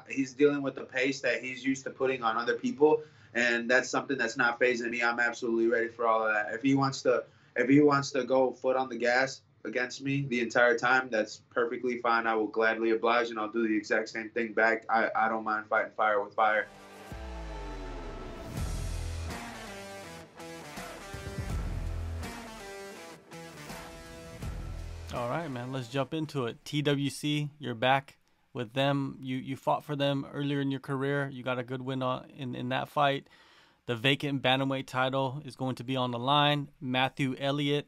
He's dealing with the pace that he's used to putting on other people, and that's something that's not phasing me. I'm absolutely ready for all of that. If he wants to go foot on the gas against me the entire time, that's perfectly fine. I will gladly oblige, and I'll do the exact same thing back. I don't mind fighting fire with fire. All right, man. Let's jump into it. TWC, you're back with them. You fought for them earlier in your career. You got a good win in that fight. The vacant Bantamweight title is going to be on the line. Matthew Elliot.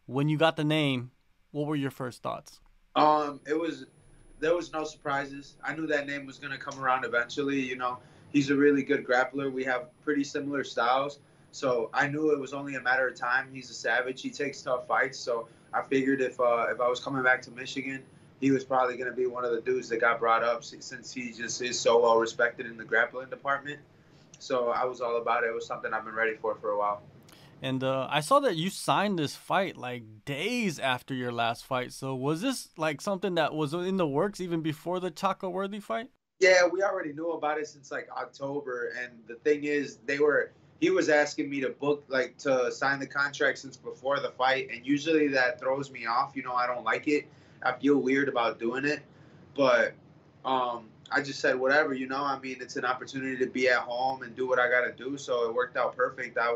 When you got the name, what were your first thoughts? It was there was no surprises. I knew that name was gonna come around eventually. He's a really good grappler. We have pretty similar styles, so I knew it was only a matter of time. He's a savage. He takes tough fights. So I figured if I was coming back to Michigan, he was probably gonna be one of the dudes that got brought up since he just is so well respected in the grappling department. So I was all about it. It was something I've been ready for a while. And I saw that you signed this fight like days after your last fight. So was this like something that was in the works even before the Chaco Worthy fight? Yeah, we already knew about it since like October, and the thing is, he was asking me to book like to sign the contract since before the fight, and usually that throws me off. I don't like it. I feel weird about doing it, but I just said whatever. I mean, it's an opportunity to be at home and do what I got to do, so it worked out perfect. I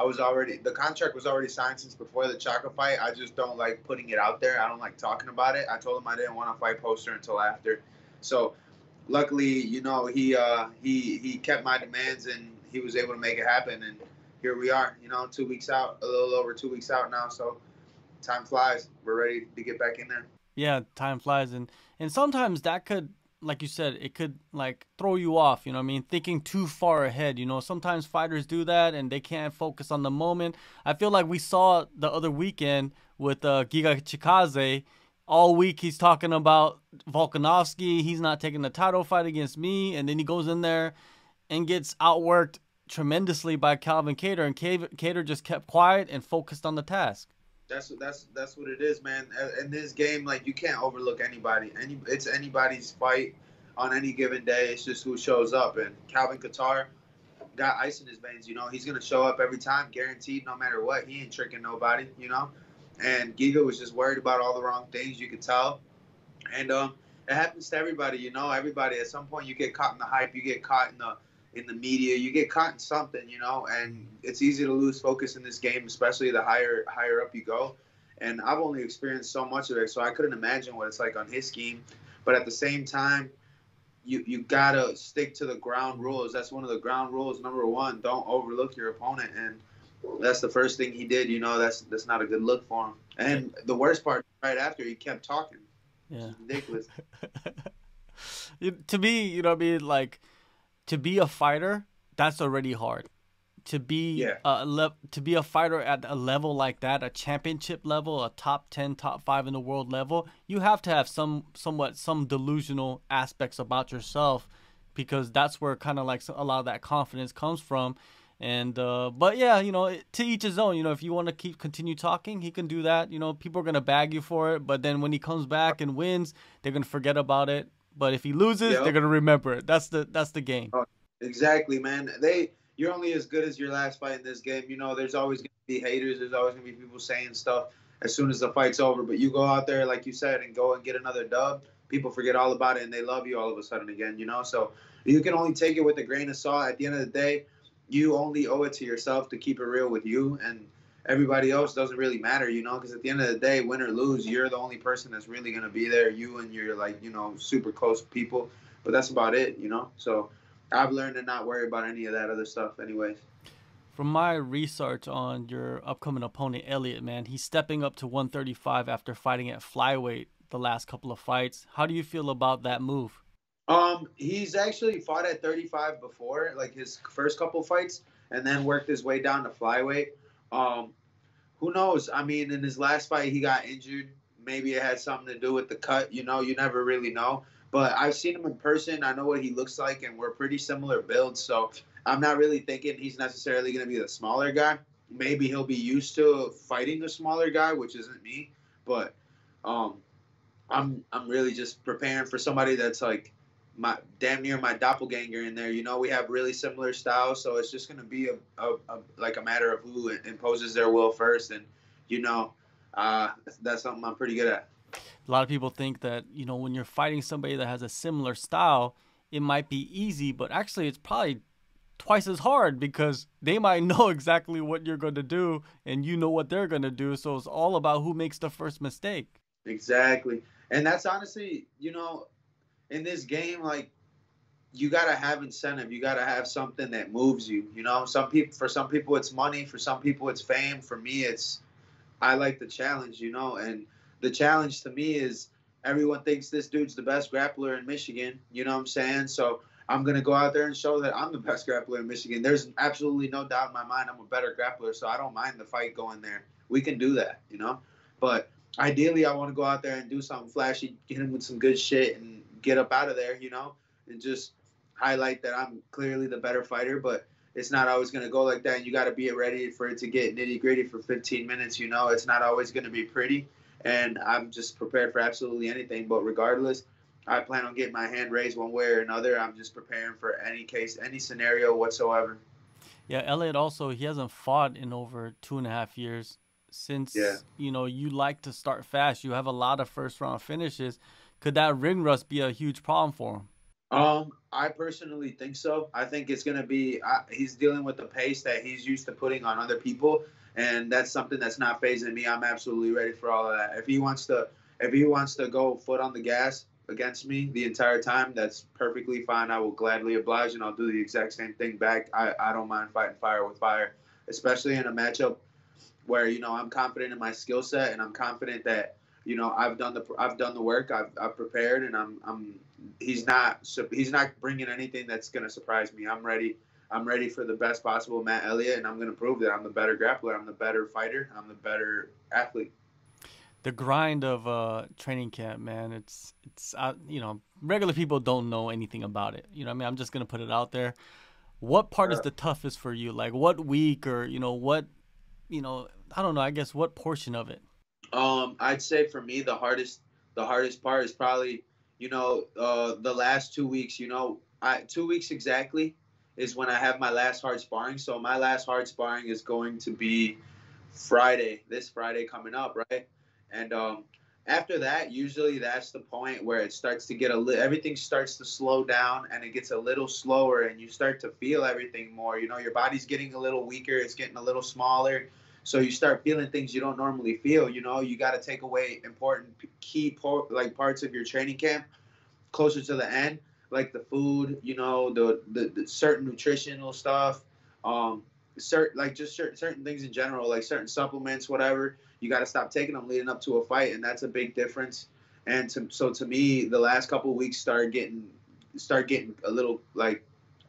was already the contract was already signed since before the Chaka fight. I just don't like putting it out there. I don't like talking about it. I told him I didn't want a fight poster until after. So luckily, he kept my demands and he was able to make it happen. And here we are. 2 weeks out, a little over 2 weeks out now. So time flies. We're ready to get back in there. Yeah, time flies, and sometimes that could, like you said, it could like throw you off. I mean, thinking too far ahead. Sometimes fighters do that and they can't focus on the moment. I feel like we saw the other weekend with Giga Chikaze. All week he's talking about Volkanovski. He's not taking the title fight against me, and then he goes in there and gets outworked tremendously by Calvin Kattar, and Kattar just kept quiet and focused on the task. That's what it is, man. In this game, like you can't overlook anybody. It's anybody's fight on any given day. It's just who shows up. And Calvin Kattar got ice in his veins. He's gonna show up every time, guaranteed, no matter what. He ain't tricking nobody. And Giga was just worried about all the wrong things. You could tell. And it happens to everybody. Everybody at some point you get caught in the hype. You get caught in the media, you get caught in something, and it's easy to lose focus in this game, especially the higher up you go. And I've only experienced so much of it, so I couldn't imagine what it's like on his scheme. But at the same time, you gotta stick to the ground rules. That's one of the ground rules. Number one, don't overlook your opponent, and that's the first thing he did. That's not a good look for him. And the worst part, right after, he kept talking. Yeah, it's ridiculous. To me, what I mean, like, to be a fighter, that's already hard. To be to be a fighter at a level like that, a championship level, a top 10, top 5 in the world level, you have to have some delusional aspects about yourself, because that's where kind of like a lot of that confidence comes from. And but yeah, to each his own. If you want to continue talking, he can do that. People are gonna bag you for it, but then when he comes back and wins, they're gonna forget about it. But if he loses, they're gonna remember it. That's the game. Oh, exactly, man. You're only as good as your last fight in this game. There's always gonna be haters. There's always gonna be people saying stuff as soon as the fight's over. But you go out there, like you said, and go and get another dub. People forget all about it, and they love you all of a sudden again. So you can only take it with a grain of salt. At the end of the day, you only owe it to yourself to keep it real with you, and everybody else doesn't really matter, because at the end of the day, win or lose, you're the only person that's really going to be there, you and your, super close people. But that's about it, So I've learned to not worry about any of that other stuff anyways. From my research on your upcoming opponent, Elliot, man, he's stepping up to 135 after fighting at flyweight the last couple of fights. How do you feel about that move? He's actually fought at 35 before, like his first couple fights, and then worked his way down to flyweight. Who knows? I mean, in his last fight, he got injured. Maybe it had something to do with the cut. You never really know. But I've seen him in person. I know what he looks like, and we're pretty similar builds. So I'm not really thinking he's necessarily going to be the smaller guy. Maybe he'll be used to fighting a smaller guy, which isn't me. But I'm really just preparing for somebody that's like my damn near my doppelganger in there. You know, we have really similar styles, so it's just gonna be like a matter of who imposes their will first, and you know, that's something I'm pretty good at. A lot of people think that, when you're fighting somebody that has a similar style, it might be easy, but actually it's probably twice as hard because they might know exactly what you're going to do and you know what they're going to do. So it's all about who makes the first mistake. Exactly. And that's honestly, in this game, like, you gotta have incentive. You gotta have something that moves you. For some people it's money. For some people it's fame. For me, I like the challenge. And the challenge to me is everyone thinks this dude's the best grappler in Michigan. You know what I'm saying? So I'm gonna go out there and show that I'm the best grappler in Michigan. There's absolutely no doubt in my mind I'm a better grappler. So I don't mind the fight going there. We can do that. But ideally, I want to go out there and do something flashy, get him with some good shit, and get up out of there. And just highlight that I'm clearly the better fighter, but it's not always going to go like that. And you got to be ready for it to get nitty gritty for 15 minutes. It's not always going to be pretty. And I'm just prepared for absolutely anything. But regardless, I plan on getting my hand raised one way or another. I'm just preparing for any case, any scenario whatsoever. Yeah, Elliot also, he hasn't fought in over 2.5 years. Since, you like to start fast, you have a lot of first round finishes. Could that ring rust be a huge problem for him? I personally think so. I think it's going to be, he's dealing with the pace that he's used to putting on other people. And that's something that's not phasing me. I'm absolutely ready for all of that. If he wants to go foot on the gas against me the entire time, that's perfectly fine. I will gladly oblige, and I'll do the exact same thing back. I don't mind fighting fire with fire, especially in a matchup where, I'm confident in my skill set, and I'm confident that, I've done the work. I've prepared, and he's not bringing anything that's going to surprise me. I'm ready for the best possible Matt Elliot, and I'm going to prove that I'm the better grappler, I'm the better fighter, I'm the better athlete. The grind of training camp, man, it's regular people don't know anything about it. I'm just going to put it out there. What part is the toughest for you? Like what week, or what, I don't know, I guess what portion of it? I'd say for me the hardest part is probably the last 2 weeks. 2 weeks exactly is when I have my last hard sparring. So my last hard sparring is going to be this Friday coming up, right? And after that, usually that's the point where it starts to get everything starts to slow down, and it gets a little slower, and you start to feel everything more. Your body's getting a little weaker, it's getting a little smaller. So you start feeling things you don't normally feel. You got to take away important parts of your training camp closer to the end, like the food, the certain nutritional stuff, certain things in general, like certain supplements, whatever. You got to stop taking them leading up to a fight, and that's a big difference. And so to me, the last couple of weeks start getting a little like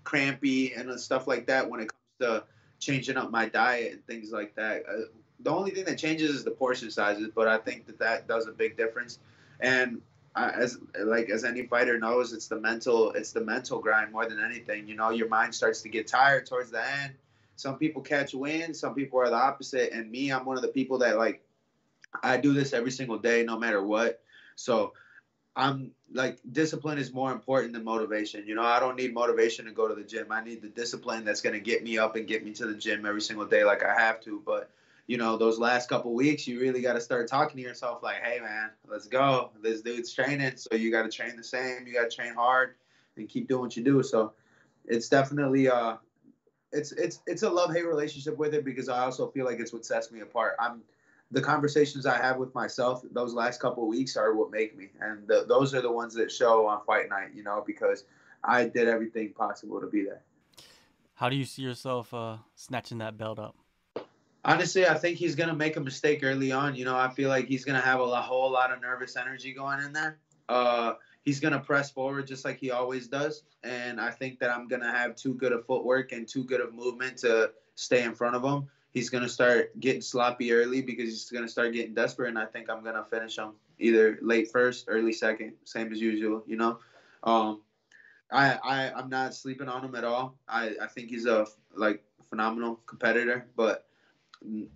crampy and stuff like that when it comes to changing up my diet and things like that. The only thing that changes is the portion sizes, but I think that does a big difference. And as any fighter knows, it's the mental grind more than anything. Your mind starts to get tired towards the end. Some people catch wind, some people are the opposite. And me, I'm one of the people that I do this every single day, no matter what. So I'm discipline is more important than motivation. I don't need motivation to go to the gym. I need the discipline that's going to get me up and get me to the gym every single day like I have to. But, those last couple weeks, you really got to start talking to yourself like, hey, man, let's go. This dude's training. So you got to train the same. You got to train hard and keep doing what you do. So it's definitely it's a love-hate relationship with it, because I also feel like it's what sets me apart. The conversations I have with myself those last couple of weeks are what make me. And those are the ones that show on fight night, because I did everything possible to be there. How do you see yourself snatching that belt up? Honestly, I think he's going to make a mistake early on. I feel like he's going to have a whole lot of nervous energy going in there. He's going to press forward just like he always does. And I think that I'm going to have too good of footwork and too good of movement to stay in front of him. He's going to start getting sloppy early because he's going to start getting desperate, and I think I'm going to finish him either late first, early second, same as usual, I'm not sleeping on him at all. I think he's a phenomenal competitor, but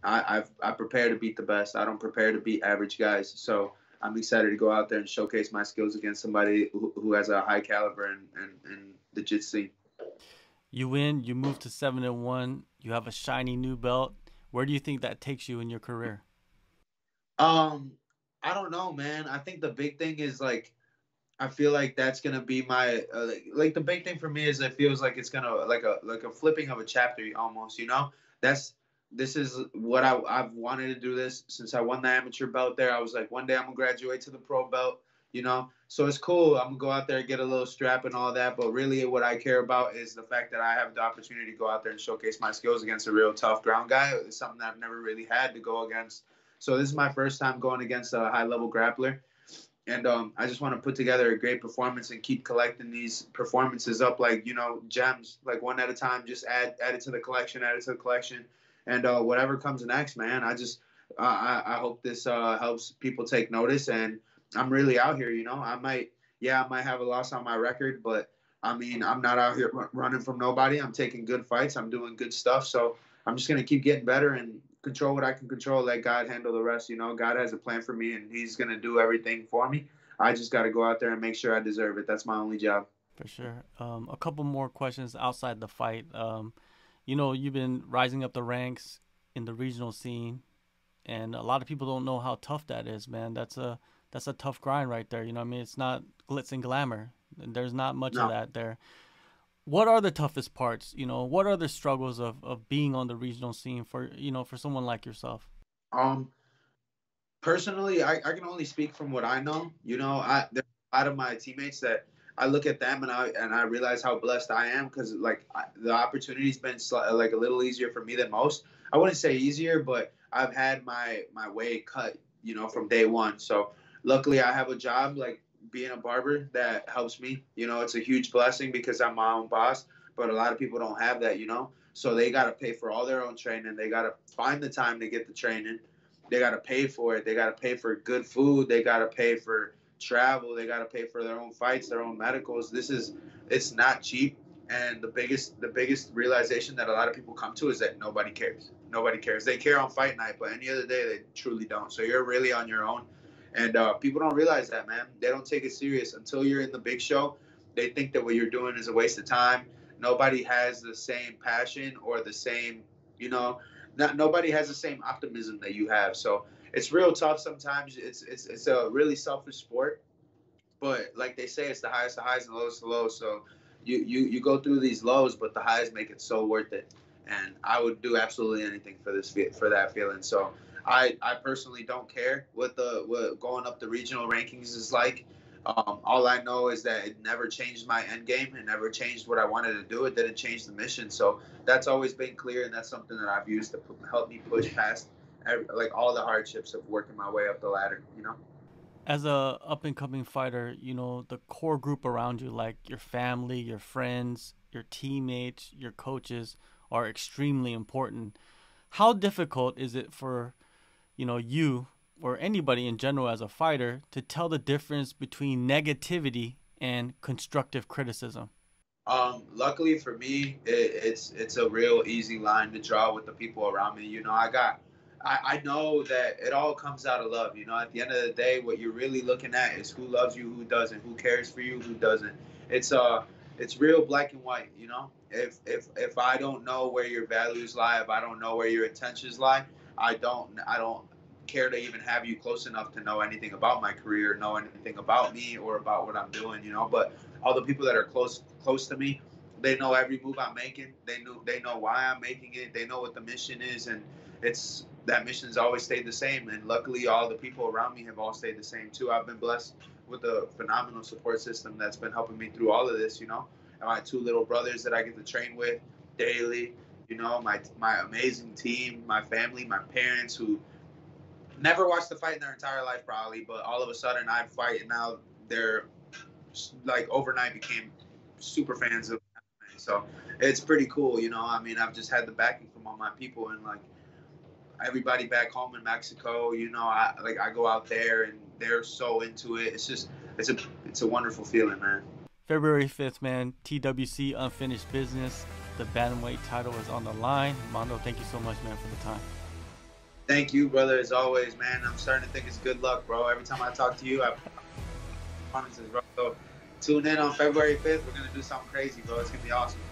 I prepare to beat the best. I don't prepare to beat average guys. So I'm excited to go out there and showcase my skills against somebody who has a high caliber in the jiu-jitsu. You win, you move to 7-1, you have a shiny new belt. Where do you think that takes you in your career? I don't know, man. I think the big thing is like, I feel like that's gonna be my like the big thing for me is it feels like it's gonna like a flipping of a chapter almost. You know, this is what I've wanted to do this since I won the amateur belt there. I was like, one day I'm gonna graduate to the pro belt. You know, so it's cool. I'm gonna go out there, get a little strap and all that. But really, what I care about is the fact that I have the opportunity to go out there and showcase my skills against a real tough ground guy. It's something that I've never really had to go against. So this is my first time going against a high level grappler. And I just want to put together a great performance and keep collecting these performances up like, you know, gems, like one at a time. Just add it to the collection, and whatever comes next, man. I hope this helps people take notice. And I'm really out here, you know. I might have a loss on my record, but I mean, I'm not out here running from nobody. I'm taking good fights. I'm doing good stuff. So I'm just gonna keep getting better and control what I can control, let God handle the rest. You know, God has a plan for me and he's going to do everything for me. I just got to go out there and make sure I deserve it. That's my only job. For sure. A couple more questions outside the fight. You know, you've been rising up the ranks in the regional scene, and a lot of people don't know how tough that is, man. That's a tough grind right there. You know what I mean? It's not glitz and glamour. There's not much of that there. What are the toughest parts? You know, what are the struggles of being on the regional scene for, you know, for someone like yourself? Personally, I can only speak from what I know. You know, there's a lot of my teammates that I look at them and I realize how blessed I am because like the opportunity's been like a little easier for me than most. I wouldn't say easier, but I've had my way cut, you know, from day one. So luckily I have a job like being a barber that helps me. You know, it's a huge blessing because I'm my own boss, but a lot of people don't have that, you know. So they got to pay for all their own training. They got to find the time to get the training. They got to pay for it. They got to pay for good food. They got to pay for travel. They got to pay for their own fights, their own medicals. It's not cheap. And the biggest realization that a lot of people come to is that nobody cares. Nobody cares. They care on fight night, but any other day they truly don't. So you're really on your own. And people don't realize that, man. They don't take it serious until you're in the big show. They think that what you're doing is a waste of time. Nobody has the same passion or the same, you know, nobody has the same optimism that you have. So it's real tough sometimes. It's a really selfish sport. But like they say, it's the highest of highs and the lowest of lows. So you go through these lows, but the highs make it so worth it. And I would do absolutely anything for that feeling. So I personally don't care what going up the regional rankings is like. All I know is that it never changed my end game. It never changed what I wanted to do. It didn't change the mission. So that's always been clear, and that's something that I've used to help me push past like all the hardships of working my way up the ladder, you know? As a up and coming fighter, you know, the core group around you, like your family, your friends, your teammates, your coaches, are extremely important. How difficult is it for, you know, you or anybody in general as a fighter to tell the difference between negativity and constructive criticism? Luckily for me, it's a real easy line to draw with the people around me. You know, I know that it all comes out of love. You know, at the end of the day, what you're really looking at is who loves you, who doesn't, who cares for you, who doesn't. It's real black and white. You know, if I don't know where your values lie, if I don't know where your intentions lie, I don't care to even have you close enough to know anything about my career, know anything about me or about what I'm doing. You know, but all the people that are close to me, they know every move I'm making. They know why I'm making it. They know what the mission is, and that mission's always stayed the same. And luckily, all the people around me have all stayed the same too. I've been blessed with a phenomenal support system that's been helping me through all of this. You know, and my two little brothers that I get to train with daily. You know, my amazing team, my family, my parents who never watched a fight in their entire life probably, but all of a sudden I'd fight and now they're like overnight became super fans of me. So it's pretty cool, you know. I mean, I've just had the backing from all my people and like everybody back home in Mexico, you know, I go out there and they're so into it. It's a wonderful feeling, man. February 5th, man, TWC Unfinished Business. The Bantamweight title is on the line. Mando, thank you so much, man, for the time. Thank you, brother, as always, man. I'm starting to think it's good luck, bro. Every time I talk to you, I promises, bro. So tune in on February 5th. We're gonna do something crazy, bro. It's gonna be awesome.